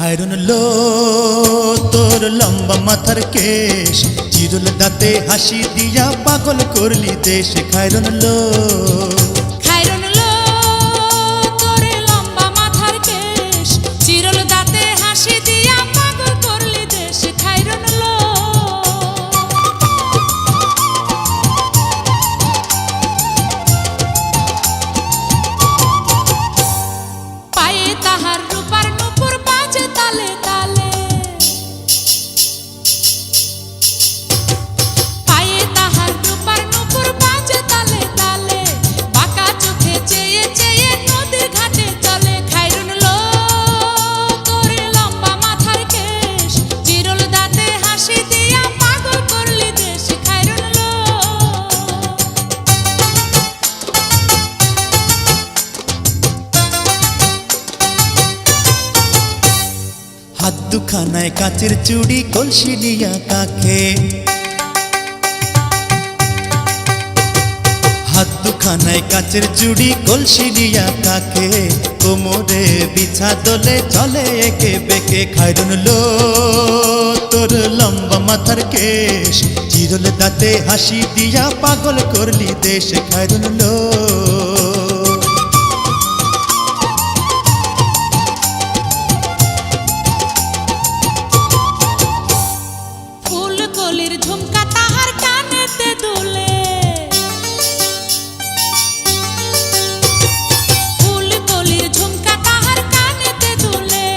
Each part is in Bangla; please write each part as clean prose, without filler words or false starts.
খায়রুন লো তোর লম্বা মাথার কেশ, চিরুল দাঁতে হাসি দিয়া পাগল করলি দেশ। খায়রুন লো খায়রুন লো তোর লম্বা মাথার কেশ, চিরল দাঁতে হাসি দিয়া পাগল করলি দেশ। খায়রুন লো পায়ে তাহার রূপার নূপুর বাজে তালে তালে, পায়ে তাহার রূপার নূপুর বাজে তালে তালে, বাঁকা চোখে চেয়ে চেয়ে নদীর ঘাটে চলে। খায়রুন লো তোর লম্বা মাথার কেশ, চিরল দাঁতে হাসি দিয়া পাগল করলি দেশ। খায়রুন লো হাত দুখানায় কাচের চুড়ি, কলসি নিয়া কাকে, হাত দুখানায় কাচের চুড়ি, কলসি নিয়া কাকে, কোমরে বিছা দোলে চলে একে বেঁকে। খায়রুন লো তোর লম্বা মাথার কেশ, চিরল দাঁতে হাসি দিয়া পাগল করলি দেশ। খায়রুন লো ফুলকলির ঝুমকা তাহার কানেতে দুলে, ফুলকলির ঝুমকা তাহার কানেতে দুলে,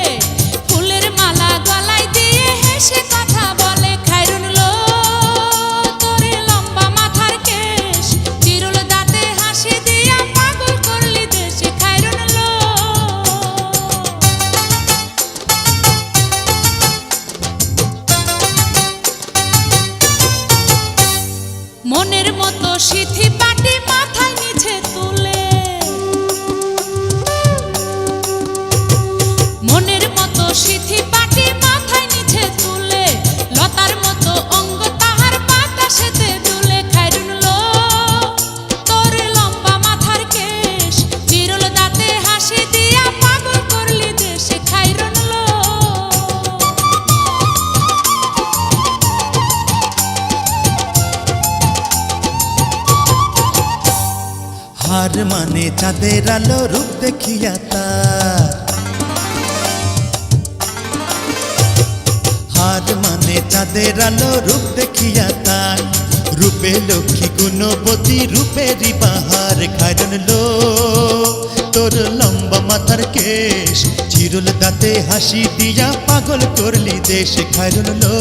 ফুলের মালা গলায় দিয়ে হেসে কথা বলে। খায়রুন লো তোর লম্বা মাথার কেশ, চিরল দাঁতে হাসি দিয়া পাগল করলি দেশ। খায়রুন লো মনের মতো সিথি পাটি মাথায় নিচে তুলে, মনের মতো সিথি পাটি মাথায় নিচে তুলে, লতার মতো অঙ্গ তাহার বাতাসেতে দুলে। খায়রুন লো তোর লম্বা মাথার কেশ, চিরল দাঁতে হাসি দিয়া পাগল করলি দেশ। খায়রুন লো হার মানে চাঁদের আলো, রূপ দেখিয়া তার, হার মানে চাঁদের আলো, রূপ দেখিয়া তার, রূপে লক্ষ্মী গুণবতী, রূপেরই বাহার। খায়রুন লো তোর লম্বা মাথার কেশ, চিরল দাঁতে হাসি দিয়া পাগল করলি দেশ। খায়রুন লো